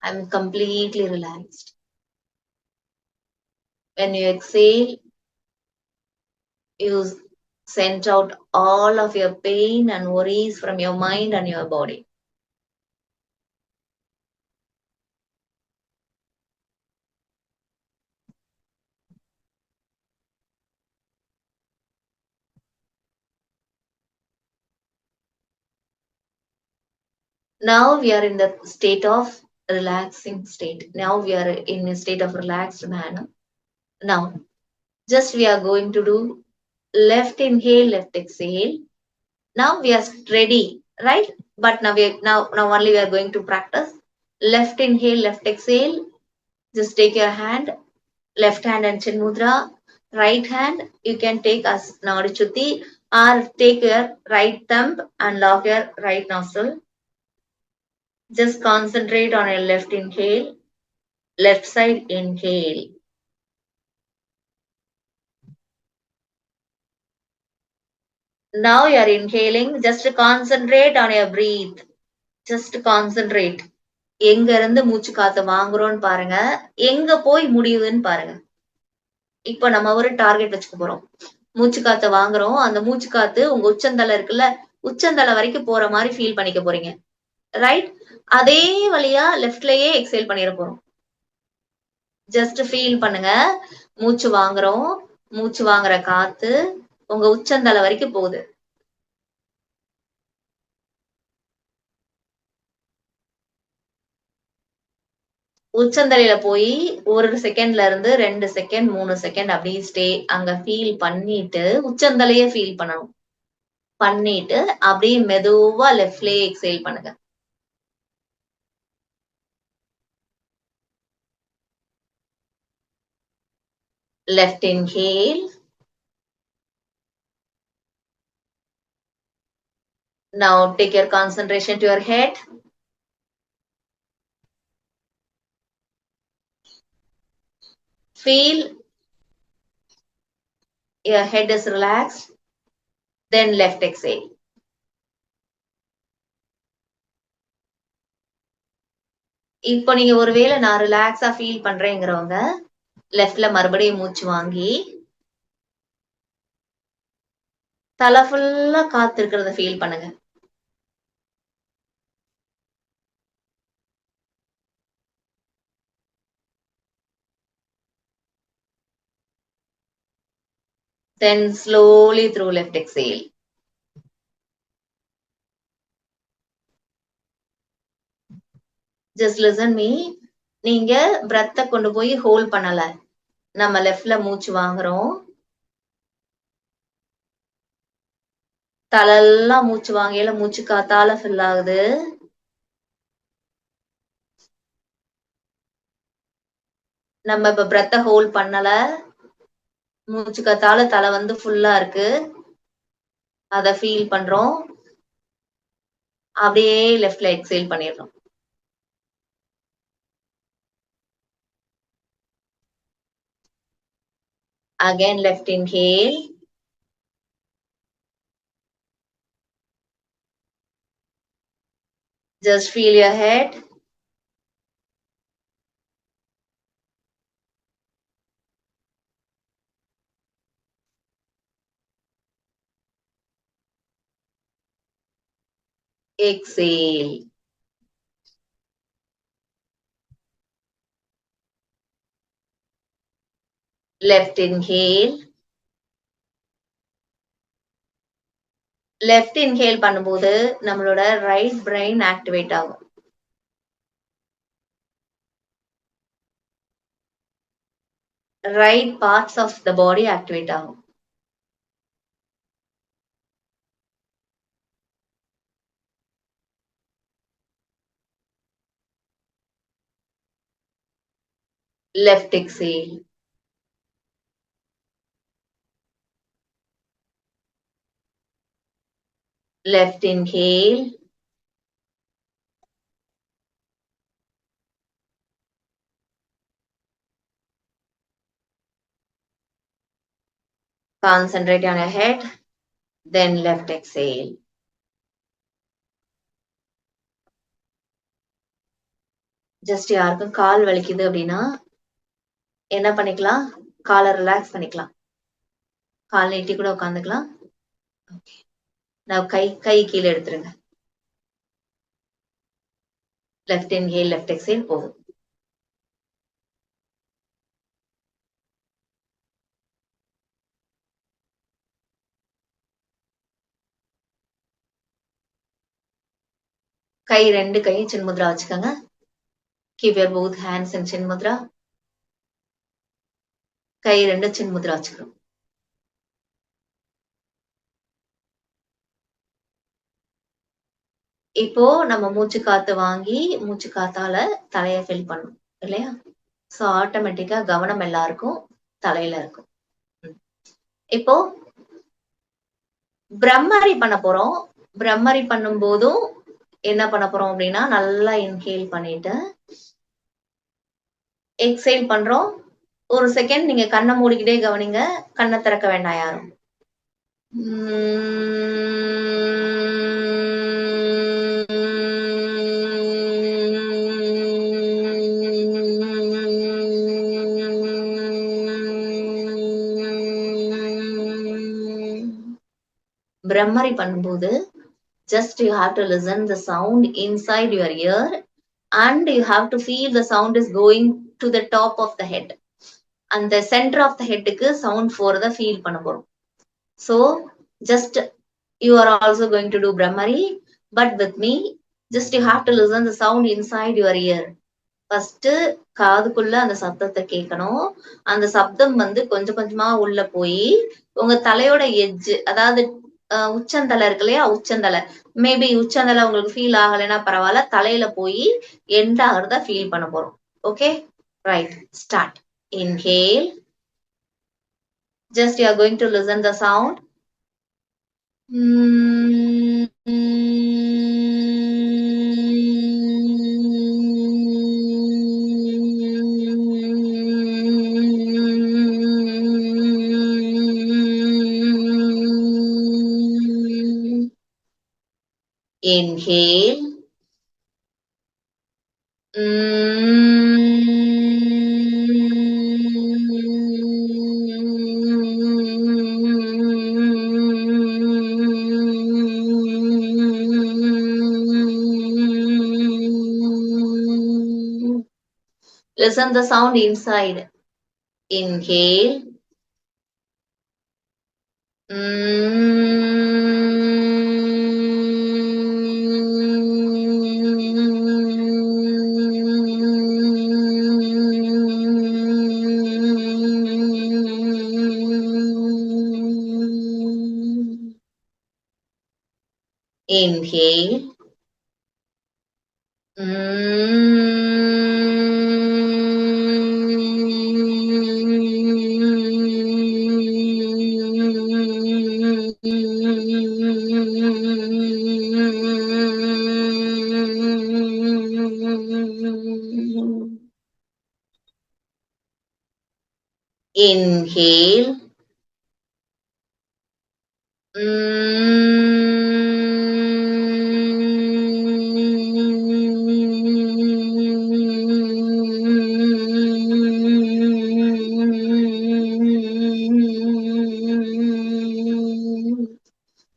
I'm completely relaxed. When you exhale, you send out all of your pain and worries from your mind and your body. Now we are in the state of relaxing state. Now we are in a state of relaxed manner. Now, just we are going to do left inhale, left exhale. Now we are ready, right? But now only we are going to practice left inhale, left exhale. Just take your hand, left hand and chin mudra, right hand you can take as Nagadichuti, or take your right thumb and lock your right nostril. Just concentrate on your left inhale, left side inhale. Now you are inhaling, just concentrate on your breath. Just concentrate. எங்க இருந்து மூச்சு காத்த வாங்குறோம்னு பாருங்க, எங்க போய் முடியுதுன்னு பாருங்க. இப்ப நம்ம ஒரு டார்கெட் வச்சுக்க போறோம். மூச்சு காத்த வாங்குறோம், அந்த மூச்சு காத்து உங்க உச்சந்தலை இருக்குல்ல, உச்சந்தலை வரைக்கும் போற மாதிரி ஃபீல் பண்ணிக்க போறீங்க, ரைட்? அதே வழியா லெஃப்ட்லயே எக்ஸேல் பண்ணிட போறோம். ஜஸ்ட் ஃபீல் பண்ணுங்க, மூச்சு வாங்குறோம், மூச்சு வாங்குற காத்து உங்க உச்சந்தலை வரைக்கும் போகுது. உச்சந்தலையில போய் 1 செகண்ட்ல இருந்து 2 செகண்ட் 3 செகண்ட் அப்படியே ஸ்டே அங்க ஃபீல் பண்ணிட்டு உச்சந்தலையே ஃபீல் பண்ணணும். பண்ணிட்டு அப்படியே மெதுவா லெஃப்ட்லயே எக்ஸேல் பண்ணுங்க. Left inhale. Now take your concentration to your head. Feel your head is relaxed. Then left exhale. இப்போ நீங்க ஒருவேளை நான் ரிலாக்ஸா ஃபீல் பண்றேங்கிறவங்க லெஃப்ட்ல மறுபடியும் மூச்சு வாங்கி தலை ஃபுல்லா காத்து இருக்கிறத ஃபீல் பண்ணுங்க. Then slowly through left exhale. Just listen me. நீங்க பிரத்த கொண்டு போய் ஹோல்ட் பண்ணல. நம்ம லெஃப்ட்ல மூச்சு வாங்குறோம். தலையெல்லாம் மூச்சு வாங்கையில மூச்சு காத்தால ஃபில் ஆகுது. நம்ம இப்ப பிரத்த ஹோல்ட் பண்ணல. மூச்சு காத்தால தலை வந்து ஃபுல்லா இருக்கு. அத ஃபீல் பண்றோம். அப்படியே லெஃப்ட்ல எக்ஸேல் பண்ணிடுறோம். Again left inhale. Just feel your head. Exhale. left inhale. Left inhale பண்ணும்போது நம்மளோட ரைட் பிரெயின் ஆக்டிவேட் ஆகும். Right parts of the body activate ஆகும். Left exhale. Left inhale. Concentrate on your head. Then left exhale. Just யாருக்கும் கால் வலிக்குது அப்படின்னா என்ன பண்ணிக்கலாம்? காலை ரிலாக்ஸ் பண்ணிக்கலாம். கால் நீட்டி கூட உட்காந்துக்கலாம். நான் கை கீழே எடுத்துருங்க. லெஃப்ட் இன்ஹேல், லெஃப்ட் எக்ஸேல் போதும். கை ரெண்டு கையும் சின் முத்ரா வச்சுக்கோங்க. Keep your both hands in chin mudra. கை ரெண்டு சின் முத்ரா வச்சுக்கிறோம். இப்போ நம்ம மூச்சு காத்து வாங்கி மூச்சு காத்தால தலைய ஃபில் பண்ணும் இல்லையா? சோ ஆட்டோமேட்டிக்கா கவனம் எல்லாருக்கும் தலையில இருக்கும். இப்போ பிரம்மரி பண்ண போறோம். பிரம்மரி பண்ணும் போதும் என்ன பண்ண போறோம் அப்படின்னா நல்லா இன்ஹேல் பண்ணிட்டு எக்ஸேல் பண்றோம். ஒரு செகண்ட் நீங்க கண்ணை மூடிக்கிட்டே கவனிங்க. கண்ணை திறக்க வேண்டாம் யாரும். பிரம்மரி பண்ணும்போது just you have to listen the sound inside your ear and you have to feel the sound is going to the top of the head. அந்த center of the head க்கு sound போறத feel பண்ண போறோம். So just you are also going to do Brahmari, but with me, just you have to listen the sound inside your ear. First காதுக்குள்ள அந்த சத்தத்தை கேட்கணும். அந்த சப்தம் கொஞ்சம் கொஞ்சமா உள்ள போய் உங்க தலையோட எட்ஜ், அதாவது உச்சந்தலை இருக்கு இல்லையா, உச்சந்தலை மேபி உச்சந்தலை உங்களுக்கு ஃபீல் ஆகலைன்னா பரவாயில்ல, தலையில போய் எண்ட் ஆகிறத ஃபீல் பண்ண போறோம். Okay, right, start. Inhale. Just you are going to listen the sound. Inhale. Listen the sound inside. Inhale. Inhale. Inhale.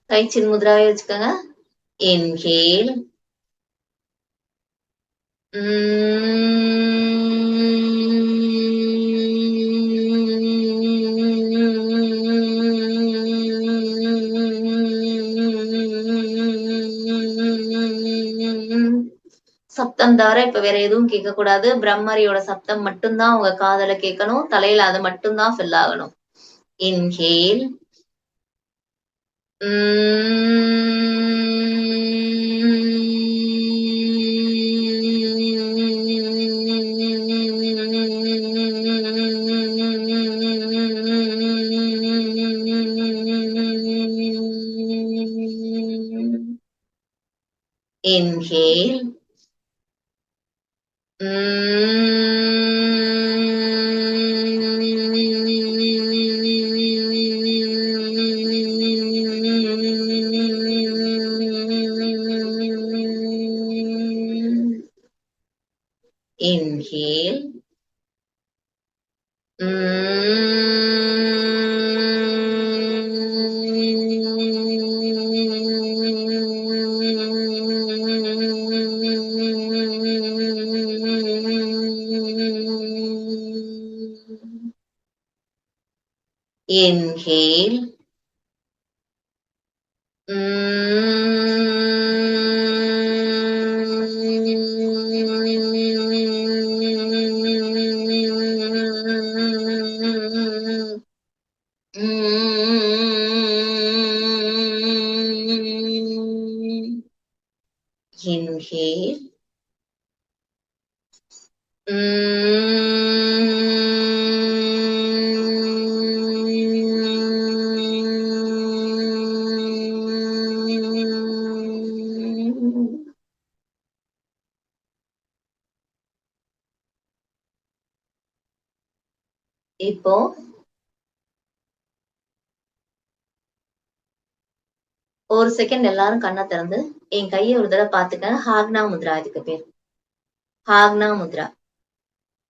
கை சின் முத்ராவை வச்சுக்கோங்க. Inhale. சப்தம் தவிர இப்ப வேற எதுவும் கேட்க கூடாது. பிரம்மரியோட சப்தம் மட்டும்தான் உங்க காதுல கேட்கணும். தலையில அது மட்டும்தான் ஃபில் ஆகணும். Inhale. Inhale. Inhale. Inhale. Inhale. இப்போ ஒரு செகண்ட் எல்லாரும் கண்ணை திறந்து என் கையை ஒரு தடவை பாத்துக்க. ஹாக்னா முத்ரா இதுக்கு பேர். ஹாக்னா முத்ரா.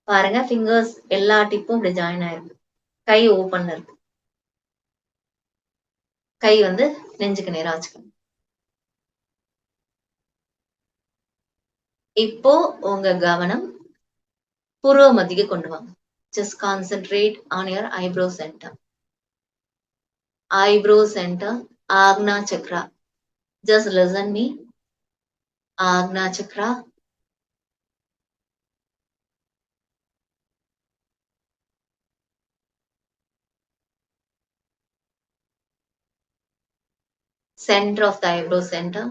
பாருங்க, ஃபிங்கர்ஸ் எல்லா டிப்பும் இப்படி ஜாயின் ஆயிருக்கு. கை ஓபன்ல இருக்கு. கை வந்து நெஞ்சுக்கு நேரா வச்சுக்கணும். இப்போ உங்க கவனம் புருவ மத்திக்கு கொண்டு வாங்க. Just concentrate on your eyebrow centre. Eyebrow center, Agna chakra. Just listen me. Agna chakra. Center of the eyebrow center.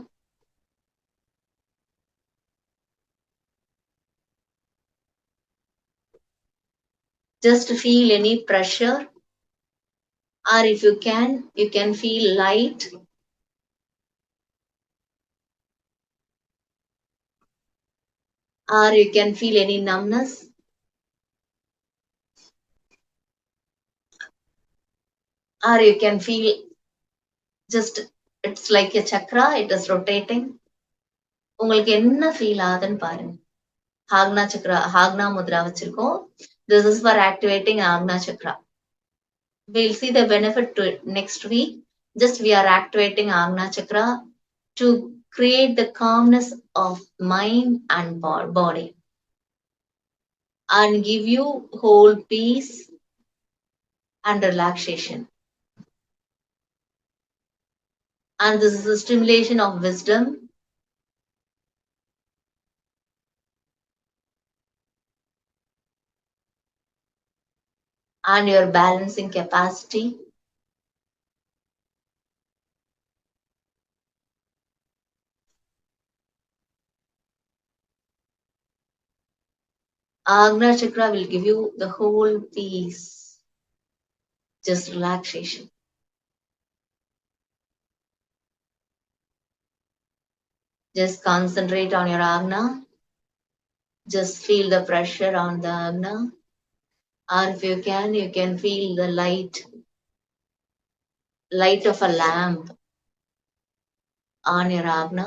Just feel any pressure, or if you can feel light. Or you can feel any numbness. Or you can feel just, it's like a chakra, it is rotating. உங்களுக்கு என்ன feel ஆகுதுன்னு பாருங்க. ஆக்னா சக்ரா, ஆக்னா முத்ரா வச்சிருக்கோம். This is for activating Agna chakra. We'll see the benefit to it next week. Just we are activating Agna chakra to create the calmness of mind and body and give you whole peace and relaxation. And this is a stimulation of wisdom. And your balancing capacity. Agna chakra will give you the whole peace, just relaxation. Just concentrate on your Agna. Just feel the pressure on the Agna. Or if you can feel the light of a lamp on your Agna.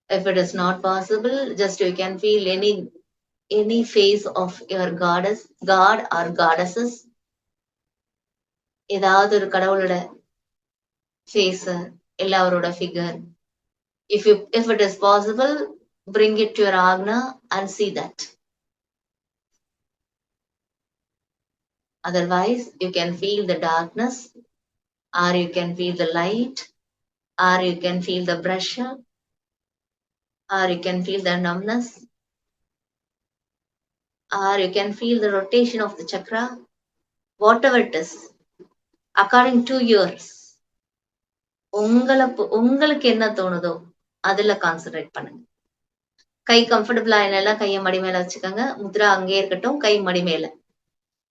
If it is not possible, just you can feel any face of your god or goddesses. ஏதாவது ஒரு கடவுளோட face, இல்ல அவரோட figure. If it is possible, bring it to your Agna and see that. Otherwise, you can feel the darkness, or you can feel the light, or you can feel the pressure. or you can feel the numbness, or you can feel the rotation of the chakra, whatever it is, according to yours. உங்களுக்கு என்ன தோணுதோ அதுல concentrate பண்ணுங்க. கை கம்ஃபர்டபுளா இல்லைன்னா கையை மடி மேல வச்சுக்கோங்க. முத்ரா அங்கேயே இருக்கட்டும். கை மடி மேல.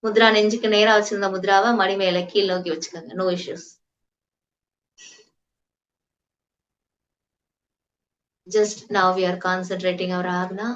முத்ரா நெஞ்சுக்கு நேரா வச்சிருந்த முத்ராவை மடி மேல கீழ் நோக்கி வச்சுக்கோங்க. No issues. Just now we are concentrating our agna.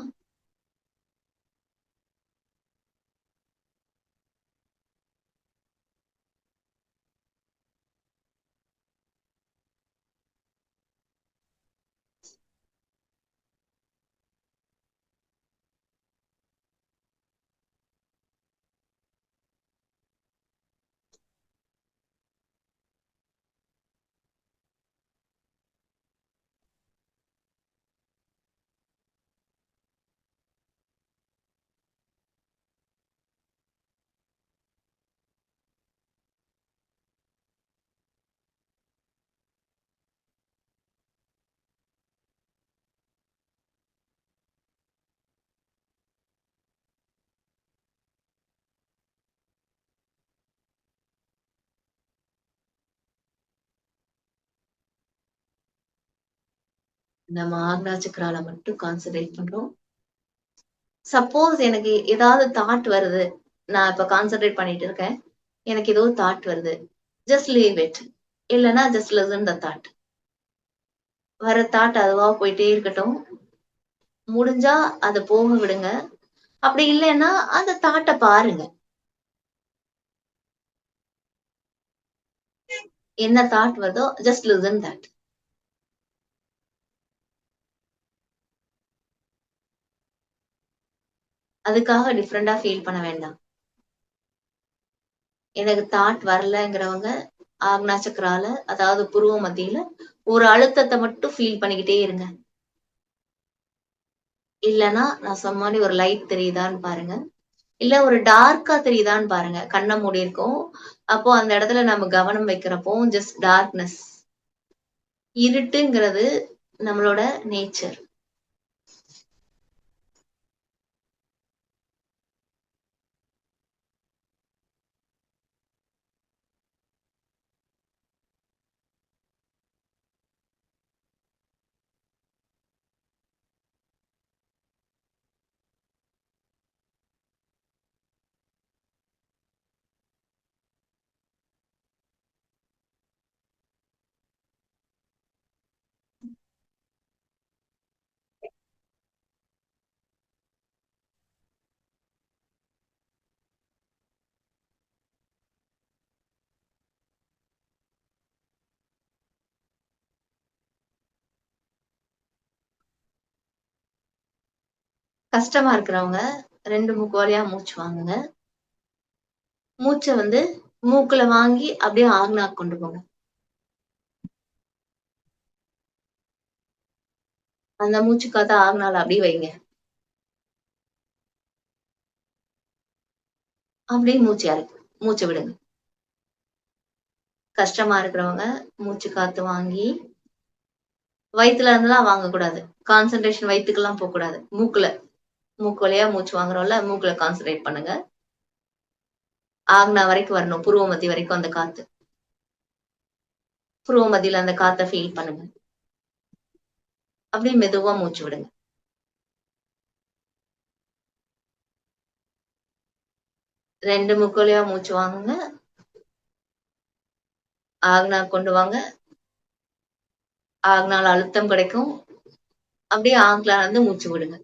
நம்ம ஆக்னா சக்கரால மட்டும் கான்சென்ட்ரேட் பண்றோம். சப்போஸ் எனக்கு ஏதாவது தாட் வருது, நான் இப்ப கான்சென்ட்ரேட் பண்ணிட்டு இருக்கேன், எனக்கு ஏதோ தாட் வருது, ஜஸ்ட் லீவ் இட். இல்லைன்னா ஜஸ்ட் லிசன் த தாட். வர தாட் அதுவா போயிட்டே இருக்கட்டும். முடிஞ்சா அதை போக விடுங்க. அப்படி இல்லைன்னா அந்த தாட்டை பாருங்க. என்ன தாட் வருதோ ஜஸ்ட் லிசன் தட். அதுக்காக டிஃப்ரெண்டா ஃபீல் பண்ண வேண்டாம். எனக்கு தாட் வரலங்கிறவங்க ஆக்னா சக்கரால, அதாவது புருவ மத்தியில ஒரு அழுத்தத்தை மட்டும் ஃபீல் பண்ணிக்கிட்டே இருங்க. இல்லைன்னா நான் சொன்ன மாதிரி ஒரு லைட் தெரியுதான்னு பாருங்க. இல்ல ஒரு டார்க்கா தெரியுதான்னு பாருங்க. கண்ணை மூடி இருக்கும். அப்போ அந்த இடத்துல நம்ம கவனம் வைக்கிறப்போ ஜஸ்ட் டார்க்னஸ். இருட்டுங்கிறது நம்மளோட நேச்சர். கஷ்டமா இருக்கிறவங்க 2 மூக்கு வழியா மூச்சு வாங்குங்க. மூச்சை மூக்குல வாங்கி அப்படியே ஆக்னா கொண்டு போங்க. அந்த மூச்சு காத்த ஆக்னால அப்படியே வைங்க. அப்படியே மூச்சை விடுங்க. கஷ்டமா இருக்கிறவங்க மூச்சு காத்து வாங்கி, வயிற்றுல இருந்தெல்லாம் வாங்கக்கூடாது. கான்சென்ட்ரேஷன் வயிற்றுக்கெல்லாம் போக கூடாது. மூக்கு வழியா மூச்சு வாங்குறோம்ல, மூக்குல கான்சென்ட்ரேட் பண்ணுங்க. ஆக்னா வரைக்கும் வரணும். புருவ மத்தி வரைக்கும் அந்த காத்து. புருவ மத்தியில அந்த காத்தை ஃபீல் பண்ணுங்க. அப்படியே மெதுவா மூச்சு விடுங்க. 2 மூக்கு வழியா மூச்சு வாங்குங்க. ஆக்னா கொண்டு வாங்க. ஆக்னால அழுத்தம் கிடைக்கும். அப்படியே ஆக்னால மூச்சு விடுங்க.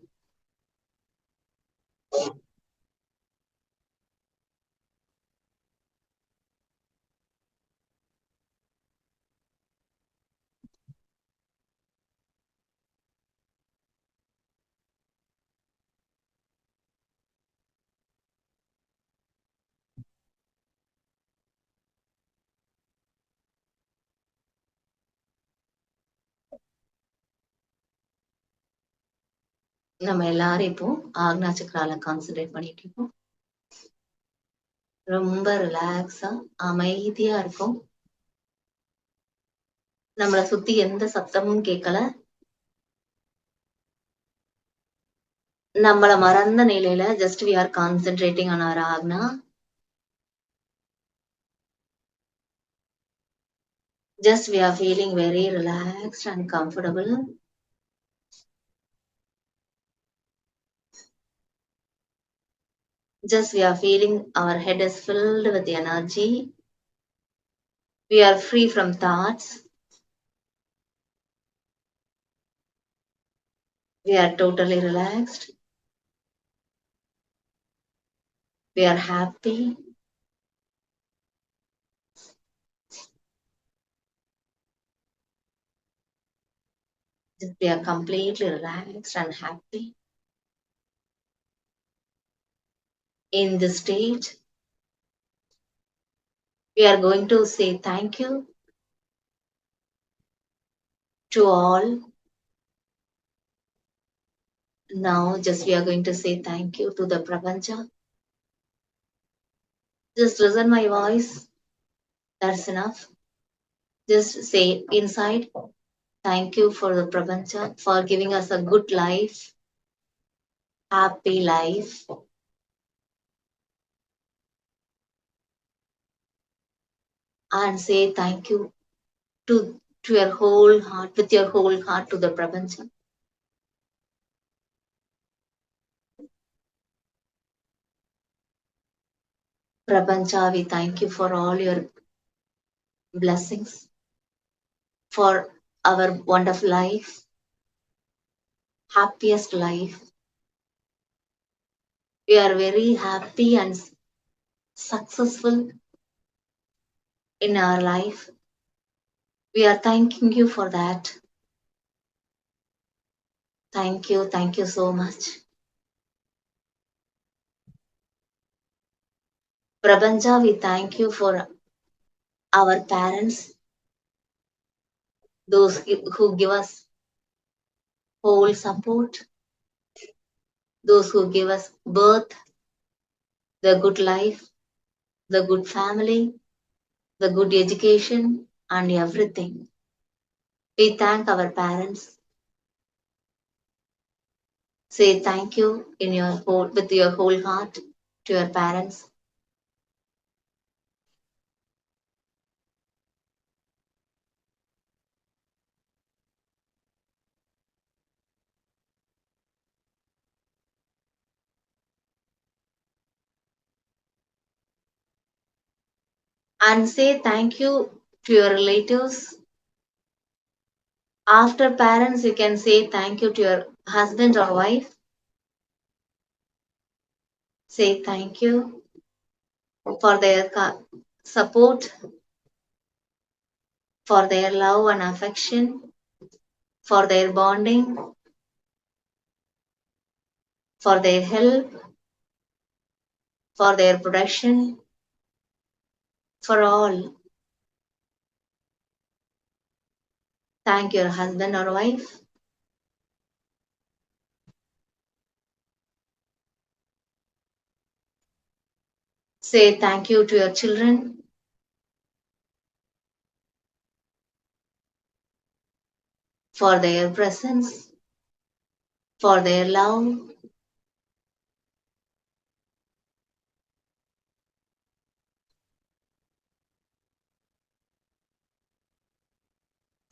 நம்ம எல்லாரும் இப்போ ஆக்னா சக்கரால கான்சென்ட்ரேட் பண்ணிட்டு இருக்கோம். ரொம்ப ரிலாக்ஸா அமைதியா இருக்கும். நம்மளை சுத்தி எந்த சத்தமும் கேட்கல. நம்மள மறந்த நிலையில just we are concentrating on our agna. Just we are feeling very relaxed and comfortable. Just we are feeling our head is filled with energy. We are free from thoughts. We are totally relaxed. We are happy. Just we are completely relaxed and happy. In this stage, we are going to say thank you to all. Now, just we are going to say thank you to the Prapancha. Just listen my voice. That's enough. Just say inside, thank you for the Prapancha for giving us a good life, happy life. And say thank you to your whole heart, with your whole heart to the Prapancha. Prapancha, we thank you for all your blessings, for our wonderful life, happiest life. We are very happy and successful in our life. We are thanking you for that. Thank you so much. Prapancha, we thank you for our parents, those who give us whole support, those who give us birth, the good life, the good family, the good education, and everything. We thank our parents. Say thank you in your whole, with your whole heart to your parents. And say thank you to your relatives. After parents, you can say thank you to your husband or wife. Say thank you for their support, for their love and affection, for their bonding, for their help, for their protection, for all. Thank your husband or wife. Say thank you to your children, for their presence, for their love,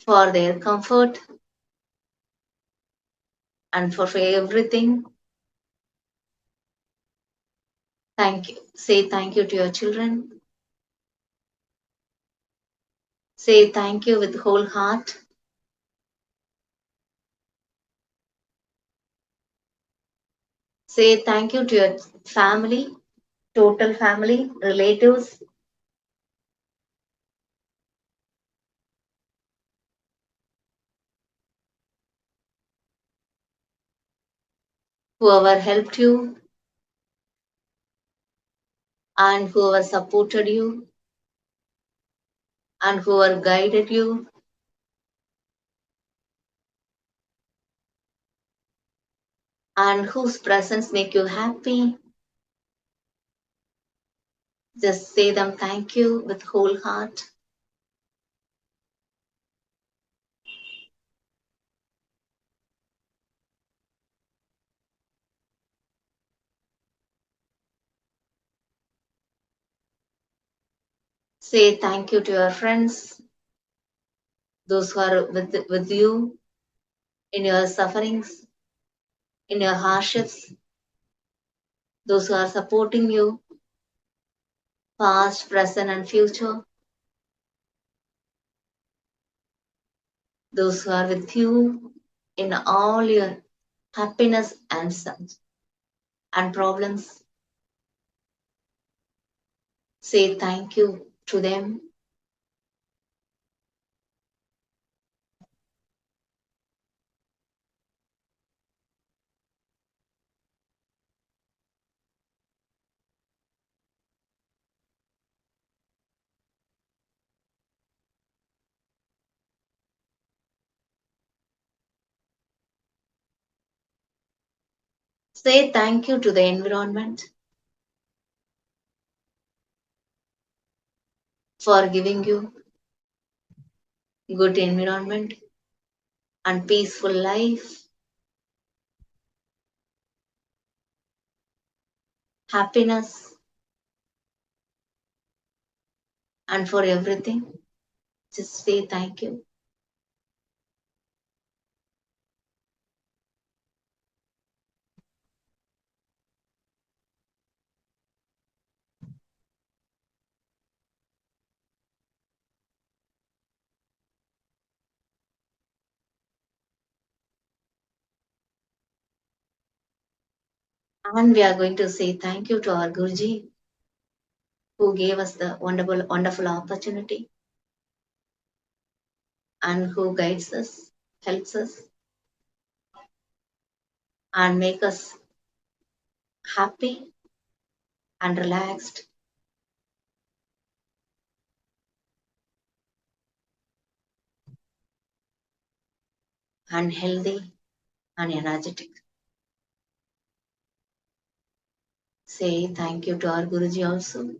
for their comfort, and for everything. Thank you. Say thank you to your children. Say thank you with whole heart. Say thank you to your family, total family, relatives, whoever helped you and whoever supported you and whoever guided you, and whose presence make you happy. Just say them thank you with whole heart. Say thank you to your friends, those who are with you in your sufferings, in your hardships, those who are supporting you, past, present, and future, those who are with you in all your happiness and problems. Say thank you to them. Say thank you to the environment for giving you good environment and peaceful life, happiness, and for everything. Just say thank you. And we are going to say thank you to our Guruji who gave us the wonderful opportunity and who guides us, helps us, and make us happy and relaxed and healthy and energetic. Say thank you to our Guruji also.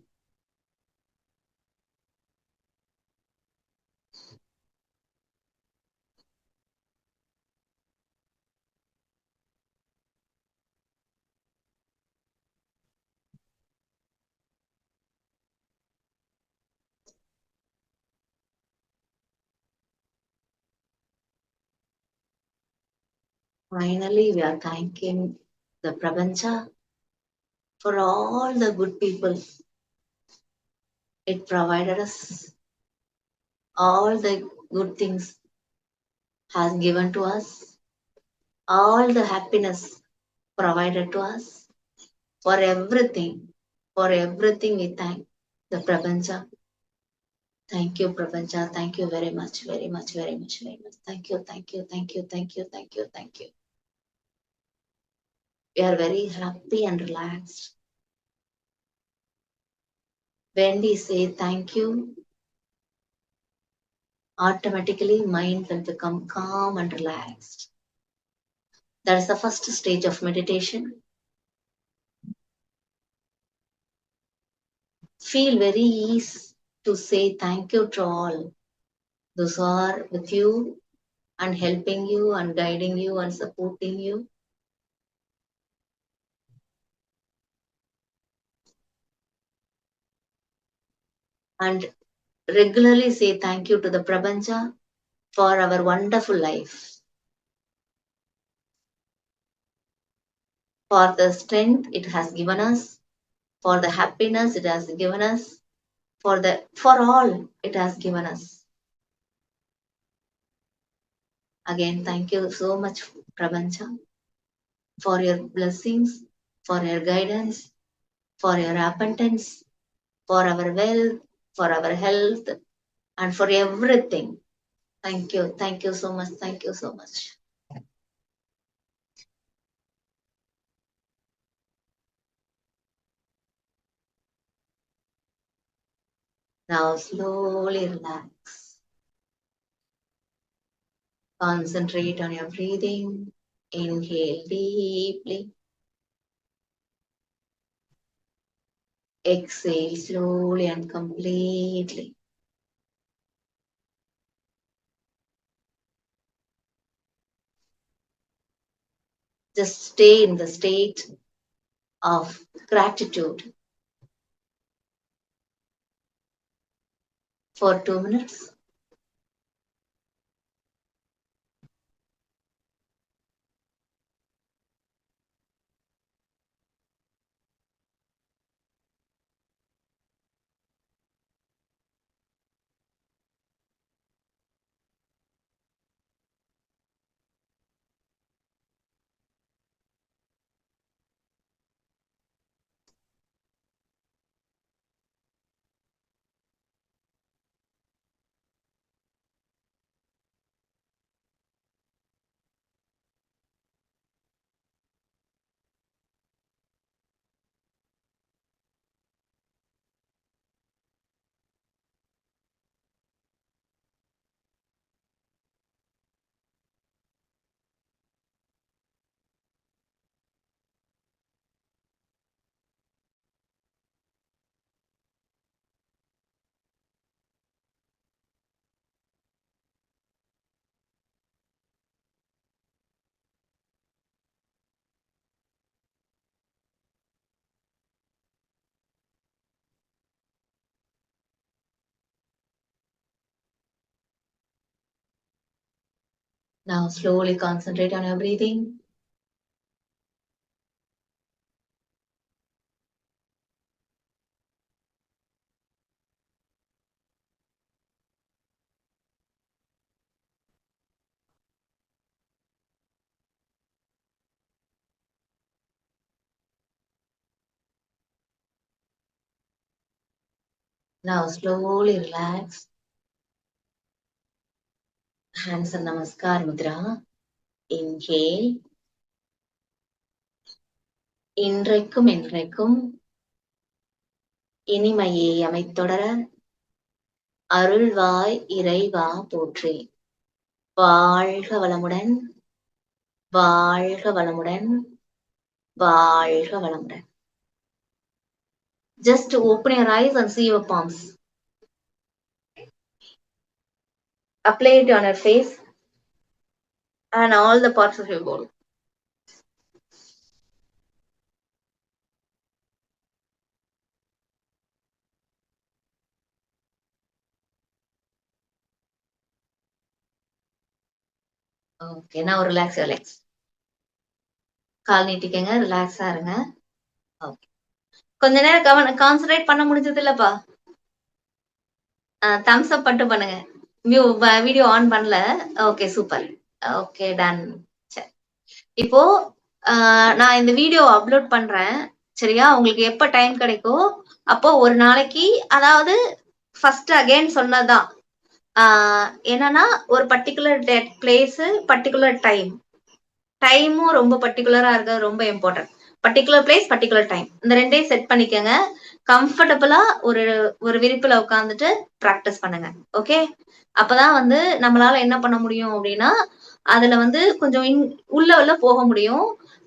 Finally, we are thanking the Prapancha for all the good people it provided us, all the good things has given to us, all the happiness provided to us, for everything we thank the Prapancha. Thank you, Prapancha. Thank you very much, very much, very much, very much. Thank you, thank you, thank you, thank you, thank you, thank you. We are very happy and relaxed. When we say thank you, automatically mind will become calm and relaxed. That is the first stage of meditation. Feel very ease to say thank you to all those who are with you and helping you and guiding you and supporting you. And regularly say thank you to the Prapancha for our wonderful life, for the strength it has given us, for the happiness it has given us, for all it has given us. Again, thank you so much, Prapancha, for your blessings, for your guidance, for your abundance, for our wealth, for our health, and for everything. Thank you. Thank you so much. Thank you so much. Now slowly relax. Concentrate on your breathing. Inhale deeply. Exhale slowly and completely. Just stay in the state of gratitude. for 2 minutes. Now slowly concentrate on your breathing. Now slowly relax. Hands in Namaskar Mudra. Inhale. இன்றைக்கும் என்றைக்கும் இனிமையை அமைத்தொடர அருள்வாய் இறைவா போற்றி. வாழ்க வளமுடன், வாழ்க வளமுடன், வாழ்க வளமுடன். Just open your eyes and see your palms. Apply it on your face and all the parts of your body. Okay, now relax your legs. கால் நீட்டிக்கங்க, ரிலாக்ஸா இருங்க. ஓகே, கொஞ்ச நேரம் கான்சென்ட்ரேட் பண்ண முடிஞ்சது இல்லப்பா? தம்ஸ் அப் மட்டும் பண்ணுங்க. வீடியோ ஆன் பண்ணல. Okay, super. Okay, done. சரி, இப்போ நான் இந்த வீடியோ அப்லோட் பண்றேன். சரியா? உங்களுக்கு எப்ப டைம் கிடைக்கோ அப்போ ஒரு நாளைக்கு, அதாவது ஃபர்ஸ்ட் அகைன் சொன்னதுதான், என்னன்னா ஒரு பர்டிகுலர் பிளேஸ், பர்டிகுலர் டைமும் ரொம்ப பர்டிகுலரா இருக்கிறது ரொம்ப important. Particular place, particular time, இந்த ரெண்டையும் செட் பண்ணிக்கங்க. கம்ஃபர்டபுளா ஒரு விரிப்புல உட்காந்துட்டு பிராக்டிஸ் பண்ணுங்க. ஓகே, அப்பதான் நம்மளால என்ன பண்ண முடியும் அப்படின்னா, அதுல கொஞ்சம் உள்ள போக முடியும்.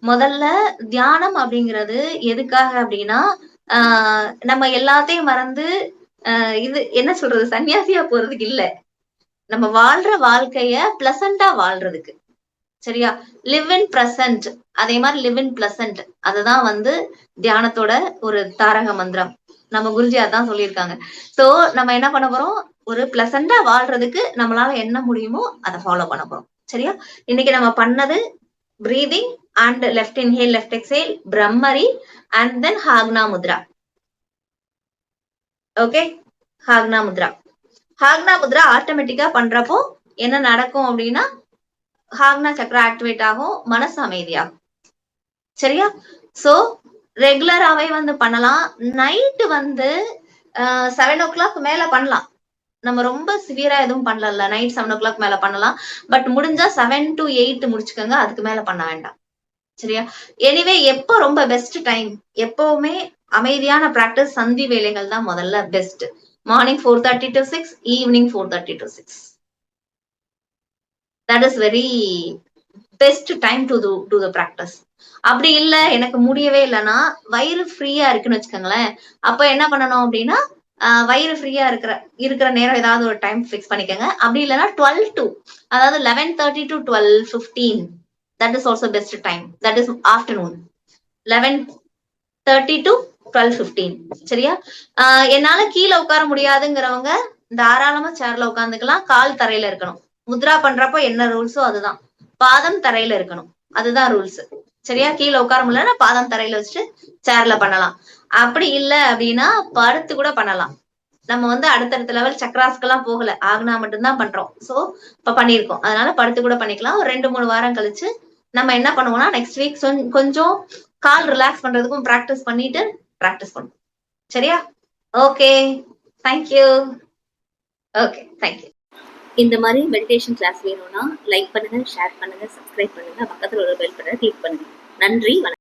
முதல்ல தியானம் அப்படிங்கிறது எதுக்காக அப்படின்னா, நம்ம எல்லாத்தையும் மறந்து இது என்ன சொல்றது, சன்னியாசியா போறதுக்கு இல்ல, நம்ம வாழ்ற வாழ்க்கைய பிளசண்டா வாழ்றதுக்கு. சரியா? லிவ் இன் பிரசன்ட், அதே மாதிரி லிவ் இன் பிளசன்ட், அதுதான் தியானத்தோட ஒரு தாரக மந்திரம். நம்ம குருஜி அதான் சொல்லியிருக்காங்க. சோ நம்ம என்ன பண்ண போறோம், ஒரு பிளசண்டா வாழ்றதுக்கு நம்மளால என்ன முடியுமோ அதை ஃபாலோ பண்ண போறோம். சரியா? இன்னைக்கு நம்ம பண்ணது breathing and left inhale, left exhale, Bhramari and then Hakini mudra. Okay, Hakini mudra. Hakini mudra ஆட்டோமேட்டிக்கா பண்றப்போ என்ன நடக்கும் அப்படின்னா, ஹாக்னா சக்ரா ஆக்டிவேட் ஆகும், மனசு அமைதியாகும். சரியா? சோ ரெகுலராவே பண்ணலாம். நைட்டு 7 o'clock மேல பண்ணலாம். நம்ம ரொம்ப சிவியரா எதுவும் பண்ணல, நைட் 7 o'clock மேல பண்ணலாம். பட் முடிஞ்சா 7 to 8 முடிச்சுக்கோங்க, அதுக்கு மேல பண்ண வேண்டாம். சரியா? எனிவே எப்போ ரொம்ப பெஸ்ட் டைம், எப்பவுமே அமைதியான பிராக்டிஸ் சந்தி வேலைகள் தான் முதல்ல best. Morning 4:30 to 6, evening 4:30 to 6. That is very best time to do the practice. அப்படி இல்ல, எனக்கு முடியவே இல்லைன்னா, வயிறு ஃப்ரீயா இருக்குன்னு வச்சுக்கோங்களேன், அப்ப என்ன பண்ணணும் அப்படின்னா, வயிறு ஃப்ரீயா இருக்கிற நேரம் ஏதாவது ஒரு டைம் பிக்ஸ் பண்ணிக்கோங்க. அப்படி இல்லைன்னா 12 to, அதாவது 11:30 to 12:15, that is also best time. That is afternoon, 11:30 to 12:15. சரியா? என்னால கீழே உட்கார முடியாதுங்கிறவங்க தாராளமா சேர்ல உட்காந்துக்கலாம். கால் தரையில இருக்கணும். முத்ரா பண்றப்போ என்ன ரூல்ஸோ அதுதான். பாதம் தரையில இருக்கணும். அதுதான் ரூல்ஸ். சரியா? கீழே உட்கார முடியலன்னா பாதம் தரையில வச்சுட்டு சேர்ல பண்ணலாம். அப்படி இல்ல அப்படின்னா படுத்து கூட பண்ணலாம். நம்ம வந்து அடுத்தடுத்த லெவல் சக்கராஸ்க்கெல்லாம் போகல. ஆக்னா மட்டும்தான் பண்றோம். சோ இப்ப பண்ணியிருக்கோம். அதனால படுத்து கூட பண்ணிக்கலாம். ஒரு 2, 3 வாரம் கழிச்சு நம்ம என்ன பண்ணுவோம்னா நெக்ஸ்ட் வீக் கொஞ்சம் கால் ரிலாக்ஸ் பண்றதுக்கும் பிராக்டிஸ் பண்ணிட்டு பிராக்டிஸ் பண்ணுவோம். சரியா? ஓகே. தேங்க்யூ. ஓகே. தேங்க்யூ. இந்த மாதிரி மெடிடேஷன் கிளாஸ் வேணும்னா லைக் பண்ணுங்க, ஷேர் பண்ணுங்க, சப்ஸ்கிரைப் பண்ணுங்க, பக்கத்துல ஒரு பெல் பட்டனை கிளிக் பண்ணுங்க. நன்றி, வணக்கம்.